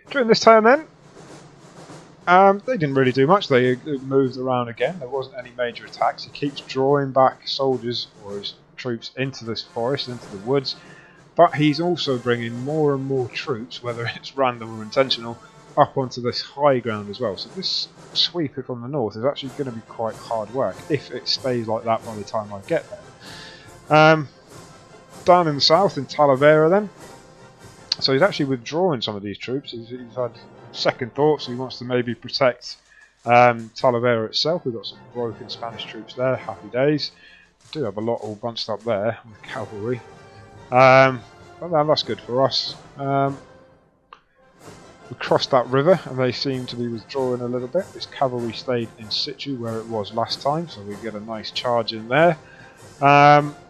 During this turn then, they didn't really do much. They moved around again. There wasn't any major attacks. He keeps drawing back soldiers or his troops into this forest, into the woods. But he's also bringing more and more troops, whether it's random or intentional, up onto this high ground as well. So this sweep from the north is actually going to be quite hard work if it stays like that by the time I get there. Down in the south, in Talavera then. So he's actually withdrawing some of these troops. He's had second thoughts. He wants to maybe protect Talavera itself. We've got some broken Spanish troops there. Happy days. We do have a lot all bunched up there with cavalry. But that's good for us. We crossed that river and they seem to be withdrawing a little bit. This cavalry stayed in situ where it was last time, so we get a nice charge in there.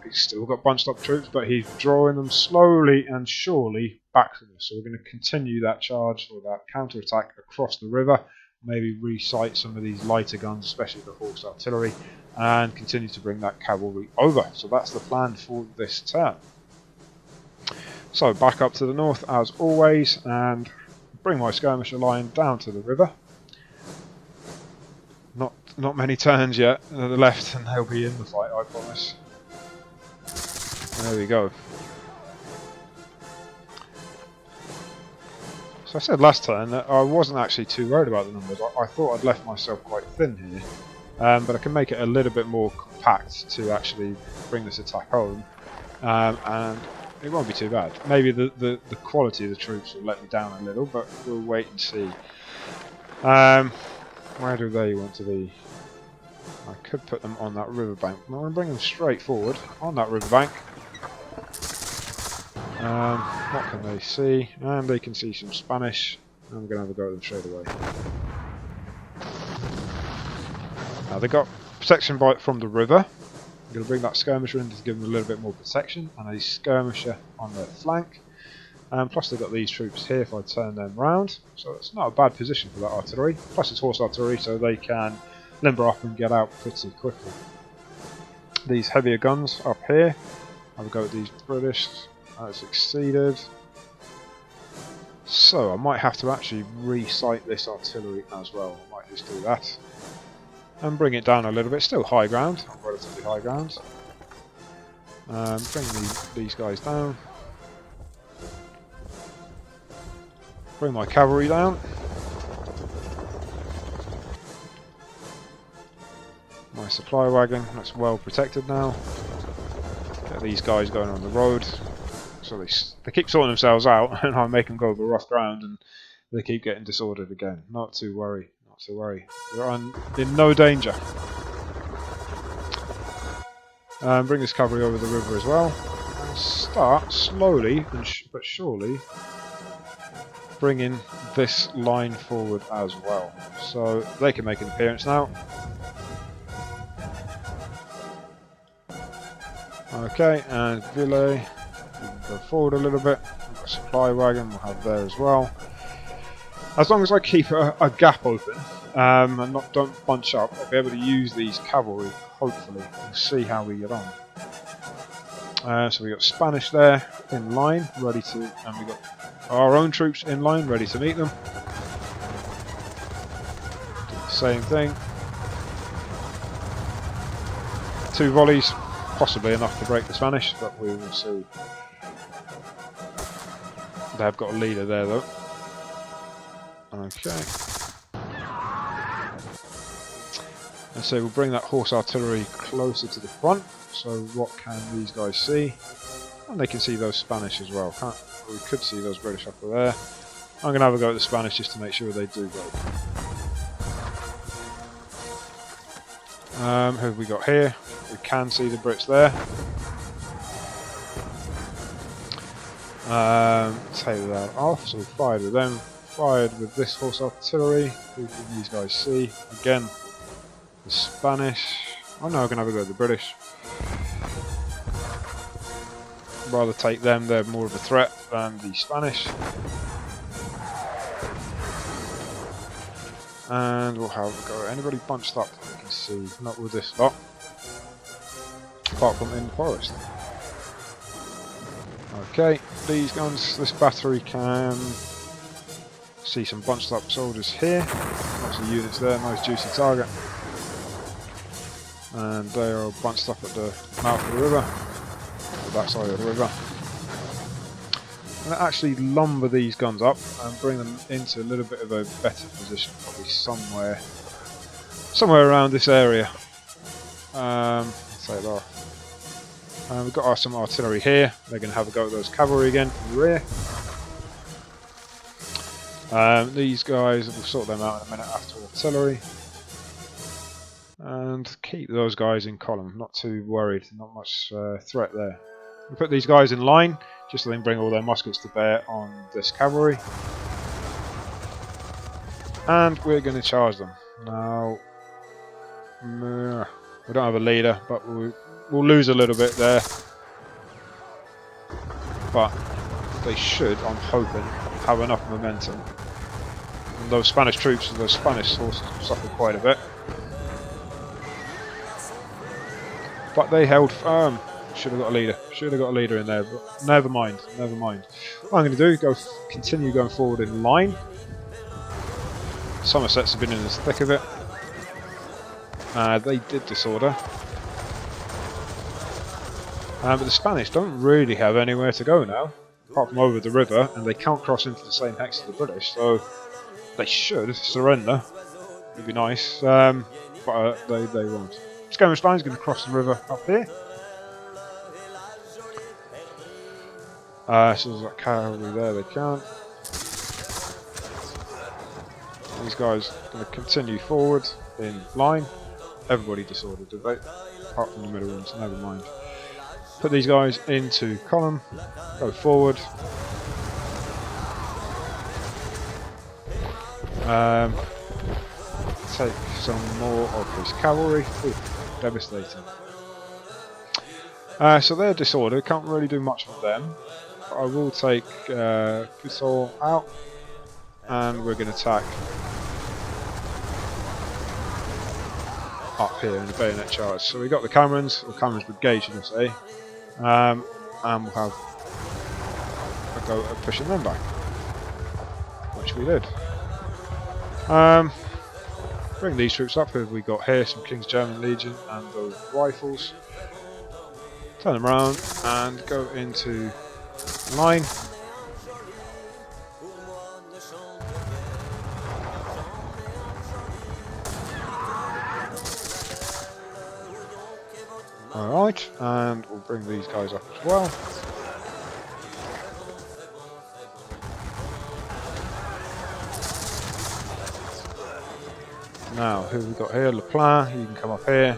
He's still got bunched up troops, but he's drawing them slowly and surely back to us. So we're going to continue that charge or that counter-attack across the river, maybe recite some of these lighter guns, especially the horse artillery, and continue to bring that cavalry over. So that's the plan for this turn. So back up to the north as always and bring my skirmisher line down to the river. Not many turns yet to the left and they'll be in the fight, I promise. There we go. So I said last turn that I wasn't actually too worried about the numbers. I thought I'd left myself quite thin here. But I can make it a little bit more compact to actually bring this attack home. And it won't be too bad. Maybe the quality of the troops will let me down a little, but we'll wait and see. Where do they want to be? I could put them on that riverbank. I'm going to bring them straight forward on that riverbank. What can they see? And they can see some Spanish. I'm going to have a go at them straight away. Now they got protection from the river. I'm going to bring that skirmisher in to give them a little bit more protection, and a skirmisher on their flank. Plus they've got these troops here if I turn them round, so it's not a bad position for that artillery. Plus it's horse artillery, so they can limber up and get out pretty quickly. These heavier guns up here, have a go at these British. Succeeded. So I might have to actually recite this artillery as well. I might just do that. And bring it down a little bit. Still high ground, relatively high ground. Bring these guys down. Bring my cavalry down. My supply wagon, that's well protected now. Get these guys going on the road. So they keep sorting themselves out and I make them go over rough ground and they keep getting disordered again. Not to worry, not to worry. They're in no danger. Bring this cavalry over the river as well. And start slowly but surely bringing this line forward as well. So they can make an appearance now. Okay, and Ville. Go forward a little bit. We've got a supply wagon we'll have there as well. As long as I keep a gap open and don't bunch up, I'll be able to use these cavalry, hopefully. We'll see how we get on. So we've got Spanish there in line, ready to, and we've got our own troops in line, ready to meet them. Do the same thing. 2 volleys, possibly enough to break the Spanish, but we will see. They've got a leader there though. Okay. And so we'll bring that horse artillery closer to the front. So what can these guys see? And they can see those Spanish as well. We could see those British up there. I'm going to have a go at the Spanish just to make sure they do go. Who have we got here? We can see the Brits there. Tail that off, so we fired with them, fired with this horse artillery. Who can these guys see? Again, the Spanish. Oh no, I'm going to have a go at the British. Rather take them, they're more of a threat than the Spanish. And we'll have a go. Anybody bunched up that we can see? Not with this lot. Apart from in the forest. Okay, these guns, this battery can see some bunched up soldiers here. Lots of units there, nice juicy target. And they are bunched up at the mouth of the river, or that side of the river. I'm going to actually lumber these guns up and bring them into a little bit of a better position, probably somewhere around this area. Let's say that. We've got some artillery here. They're going to have a go at those cavalry again from the rear. These guys, we'll sort them out in a minute after artillery. And keep those guys in column, not too worried, not much threat there. We'll put these guys in line, just so they can bring all their muskets to bear on this cavalry. And we're going to charge them. Now, we don't have a leader, but we'll lose a little bit there. But they should, I'm hoping, have enough momentum. And those Spanish troops and those Spanish horses suffered quite a bit. But they held firm. Should have got a leader. Should have got a leader in there, but never mind. Never mind. What I'm going to do, continue going forward in line. Somersets have been in the thick of it. They did disorder. But the Spanish don't really have anywhere to go now, apart from over the river, and they can't cross into the same hex as the British, so they should surrender. It'd be nice, but they won't. Skirmish line's going to cross the river up here. So there's that cavalry there, they can't. These guys are going to continue forward in line. Everybody disordered, did they? Apart from the middle ones, never mind. Put these guys into column, go forward. Take some more of this cavalry. Ooh, devastating. So they're disordered, can't really do much with them. But I will take Fusol out, and we're going to attack up here in the bayonet charge. So we got the Camerons, or Camerons Brigade should I say, and we'll have a go at pushing them back, which we did. Bring these troops up. Who have we got here? Some King's German Legion and those rifles. Turn them around and go into line. Alright, and we'll bring these guys up as well. Now, who have we got here? Leplan, you can come up here.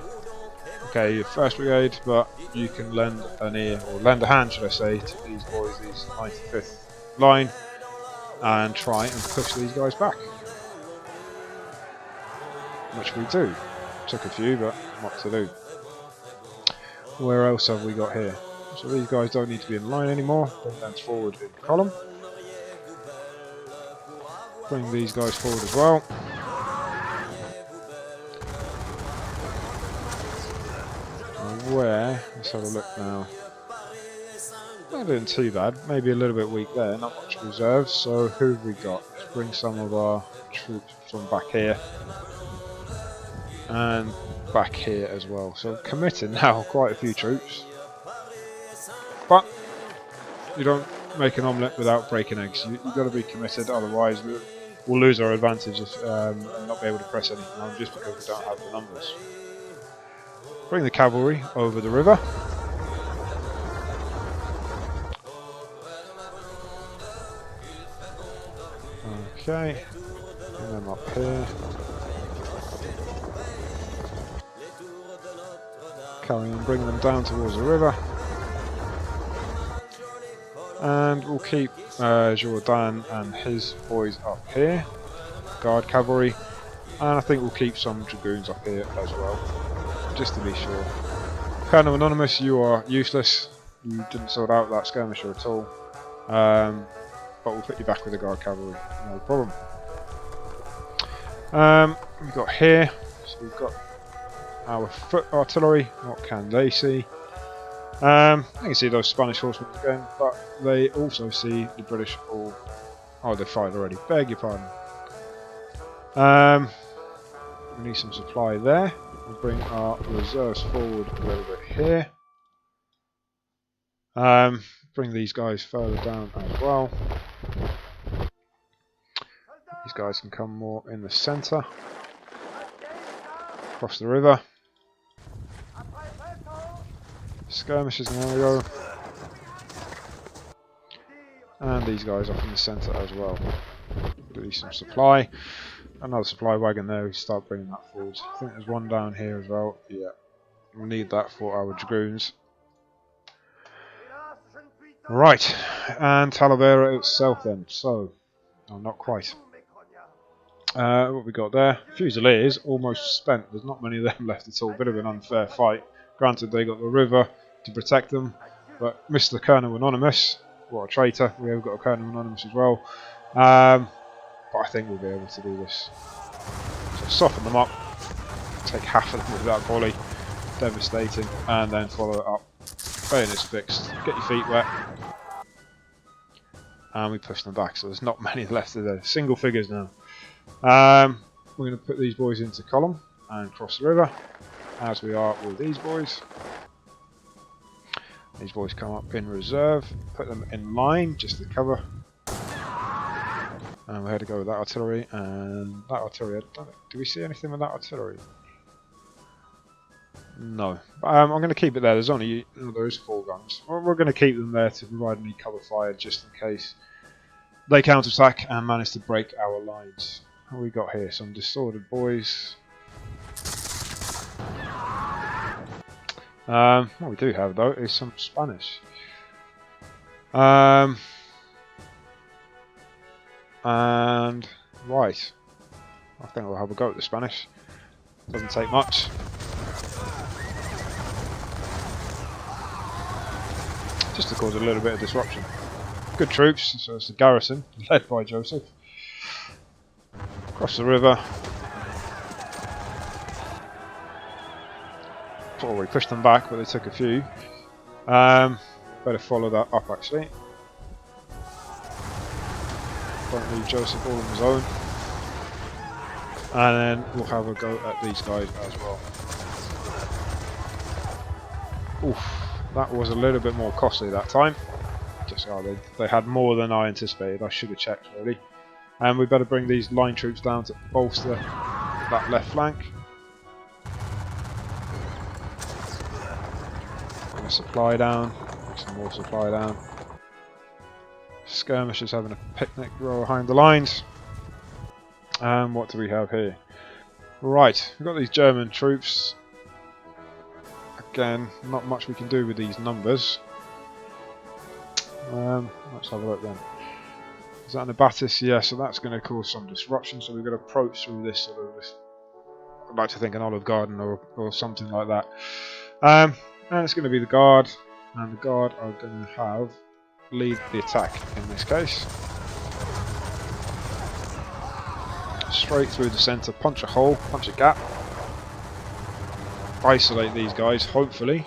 Okay, your 1st Brigade, but you can lend an ear, or lend a hand should I say, to these boys, these 95th line, and try and push these guys back. Which we do. Took a few, but what to do. Where else have we got here? So these guys don't need to be in line anymore. Bring them forward in column. Bring these guys forward as well. Where? Let's have a look now. Not doing too bad. Maybe a little bit weak there. Not much reserves. So who have we got? Let's bring some of our troops from back here. And back here as well. So committed now quite a few troops. But you don't make an omelette without breaking eggs. You've got to be committed, otherwise we'll lose our advantage and not be able to press anything on just because we don't have the numbers. Bring the cavalry over the river. Okay, bring them up here. Carry on, bring them down towards the river. And we'll keep Jourdan and his boys up here. Guard cavalry. And I think we'll keep some dragoons up here as well, just to be sure. Colonel Anonymous, you are useless. You didn't sort out that skirmisher at all. But we'll put you back with the guard cavalry, no problem. We've got here, so we've got our foot artillery. What can they see? You can see those Spanish horsemen again, but they also see the British all. Oh, they fired already. Beg your pardon. We need some supply there. We'll bring our reserves forward a little bit here. Bring these guys further down as well. These guys can come more in the centre. Across the river. Skirmishers, and there we go. And these guys up in the centre as well. Do some supply. Another supply wagon there, we start bringing that forward. I think there's one down here as well. Yeah, we'll need that for our dragoons. Right, and Talavera itself then. So, no, not quite. What we got there? Fusiliers almost spent. There's not many of them left at all. Bit of an unfair fight. Granted, they got the river to protect them, but Mr. Colonel Anonymous, what a traitor. We have got a Colonel Anonymous as well. But I think we'll be able to do this. So soften them up. Take half of them with that volley. Devastating. And then follow it up. Bayonets fixed. Get your feet wet. And we push them back. So there's not many left of there. Single figures now. We're going to put these boys into column and cross the river. As we are with these boys. These boys come up in reserve. Put them in line just to cover. And we had to go with that artillery, and that artillery, do we see anything with that artillery? No. I'm going to keep it there. There's only, there is 4 guns. We're going to keep them there to provide any cover fire just in case they counter-attack and manage to break our lines. What we got here? Some disordered boys. What we do have though is some Spanish. And right, I think we'll have a go at the Spanish. Doesn't take much. Just to cause a little bit of disruption. Good troops, so it's the garrison, led by Joseph. Across the river. Oh, we pushed them back, but they took a few. Better follow that up actually. Don't leave Joseph all on his own. And then we'll have a go at these guys as well. Oof, that was a little bit more costly that time. Just they had more than I anticipated. I should have checked really. And we better bring these line troops down to bolster that left flank. Bring a supply down. Bring some more supply down. Skirmishers having a picnic row behind the lines. And what do we have here? Right, we've got these German troops. Again, not much we can do with these numbers. Let's have a look then. Is that an abatis? Yeah, so that's going to cause some disruption. So we've got to approach through this sort of, I'd like to think an olive garden or something like that. And it's going to be the guard, and the guard are going to have lead the attack in this case. Straight through the centre, punch a hole, punch a gap. Isolate these guys, hopefully.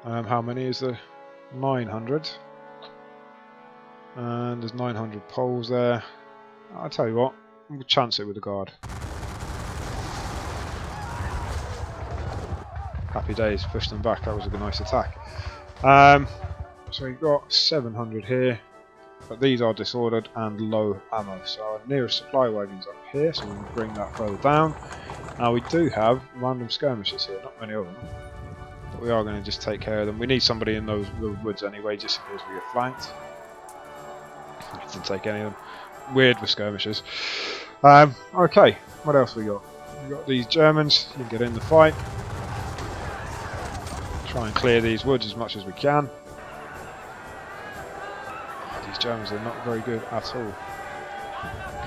How many is there? 900. And there's 900 poles there. I'll tell you what, we'll chance it with the guard. Happy days, push them back, that was a nice attack. So we've got 700 here, but these are disordered and low ammo. So our nearest supply wagon's up here, so we can bring that further down. Now we do have random skirmishers here, not many of them, but we are going to just take care of them. We need somebody in those woods anyway, just in case we get flanked. I didn't take any of them. Weird with skirmishers. Okay, what else we got? We've got these Germans, you can get in the fight. Try and clear these woods as much as we can. These Germans are not very good at all.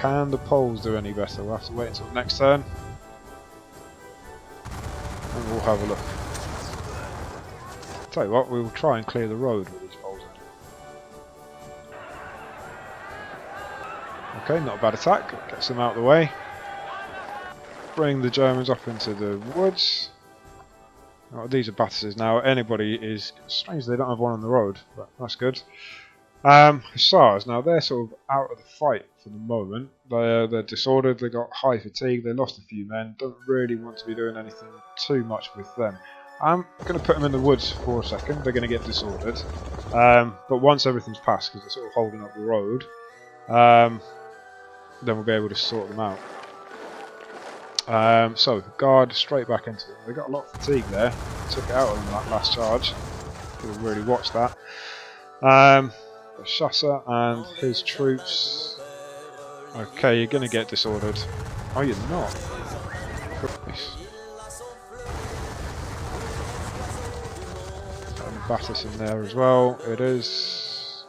Can the Poles do any better? We'll have to wait until the next turn. And we'll have a look. Tell you what, we'll try and clear the road with these Poles. Okay, not a bad attack. Gets them out of the way. Bring the Germans up into the woods. Oh, these are Battuses now. Anybody is strange they don't have one on the road, but that's good. Hussars, now they're sort of out of the fight for the moment. They're disordered, they got high fatigue, they lost a few men, don't really want to be doing anything too much with them. I'm going to put them in the woods for a second, they're going to get disordered. But once everything's passed, because they're sort of holding up the road, then we'll be able to sort them out. So, guard straight back into them. They got a lot of fatigue there, took it out of them that last charge. Could have really watched that. The Shasa and his troops. Okay, you're going to get disordered. Oh, you're not. Nice. And Battus in there as well. It is.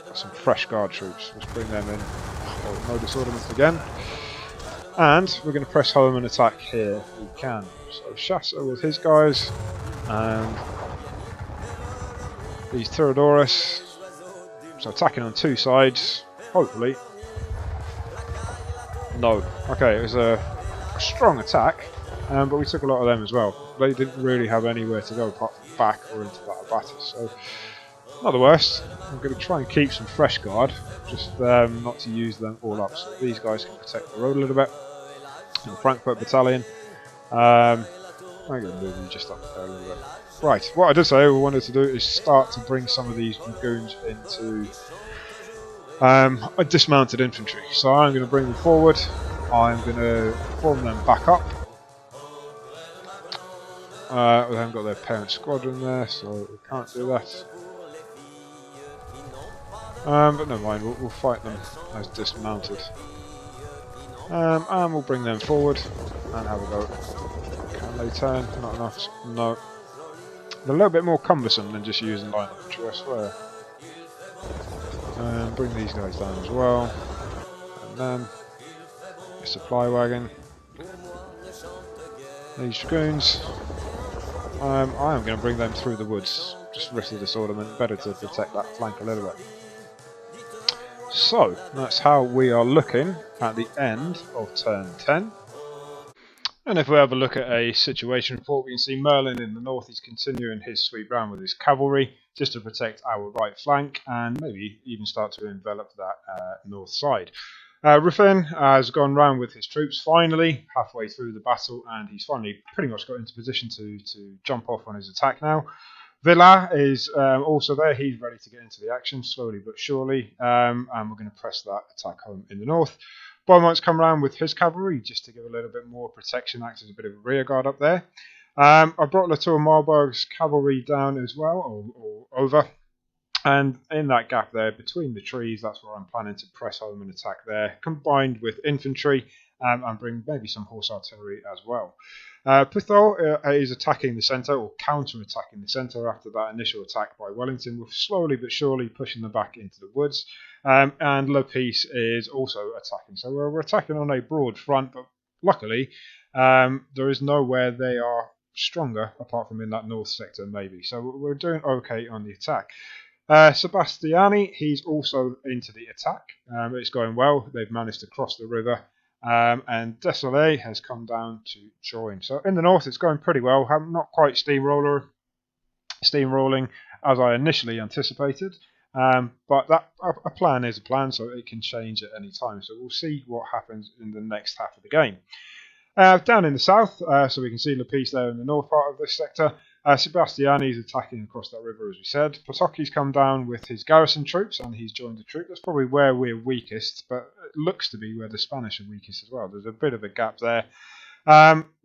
Got some fresh guard troops. Let's bring them in. Oh, no disorderment again. And we're going to press home and attack here if we can. So Shasa with his guys. And these Theodorus. So attacking on two sides. Hopefully. No. Okay, it was a strong attack, but we took a lot of them as well. They didn't really have anywhere to go apart from back or into that Battus, so not the worst. I'm going to try and keep some fresh guard, just not to use them all up. So these guys can protect the road a little bit. And the Frankfurt Battalion. I'm going to move you just up there a little bit. Right, what I did say we wanted to do is start to bring some of these dragoons into a dismounted infantry. So I'm going to bring them forward. I'm going to form them back up. They haven't got their parent squadron there, so we can't do that. But never mind, we'll fight them as dismounted. And we'll bring them forward and have a go. Can they turn? Not enough. No. They're a little bit more cumbersome than just using line infantry, I swear. Bring these guys down as well. And then a supply wagon. These dragoons. I am going to bring them through the woods. Just risk the disorderment. Better to protect that flank a little bit. So, that's how we are looking at the end of turn 10. And if we have a look at a situation report, we can see Merlin in the north is continuing his sweep round with his cavalry just to protect our right flank and maybe even start to envelop that north side. Ruffin has gone round with his troops finally halfway through the battle, and he's finally pretty much got into position to jump off on his attack now. Villa is also there. He's ready to get into the action slowly but surely, and we're going to press that attack home in the north. Beaumont's come around with his cavalry just to give a little bit more protection, act as a bit of a rear guard up there. I brought Latour Marburg's cavalry down as well, or over. And in that gap there between the trees, that's where I'm planning to press home and attack there, combined with infantry and bring maybe some horse artillery as well. Puthol is attacking the centre, or counter-attacking the centre after that initial attack by Wellington. We're slowly but surely pushing them back into the woods. And Le Peace is also attacking. So we're attacking on a broad front, but luckily there is nowhere they are stronger apart from in that north sector maybe. So we're doing okay on the attack. Sebastiani, he's also into the attack. It's going well. They've managed to cross the river. And Desolé has come down to join. So in the north, it's going pretty well. Not quite steamrolling as I initially anticipated. But a plan is a plan, so it can change at any time. So we'll see what happens in the next half of the game. Down in the south, so we can see Le Peace there in the north part of this sector. Sebastiani is attacking across that river, as we said. Potocki's come down with his garrison troops, and he's joined the troop. That's probably where we're weakest, but it looks to be where the Spanish are weakest as well. There's a bit of a gap there.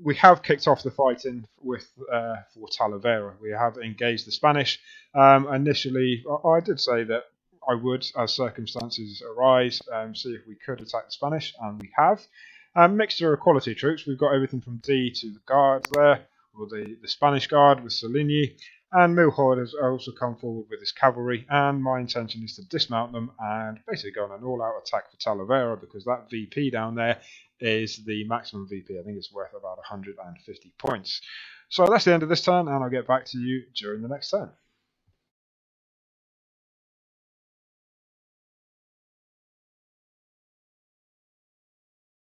We have kicked off the fighting with for Talavera. We have engaged the Spanish. Initially, I did say that I would, as circumstances arise, see if we could attack the Spanish, and we have. Mixture of quality troops. We've got everything from D to the guards there, or the Spanish guard with Soligny, and Milhord has also come forward with his cavalry, and my intention is to dismount them and basically go on an all-out attack for Talavera, because that VP down there is the maximum VP. I think it's worth about 150 points. So that's the end of this turn, and I'll get back to you during the next turn.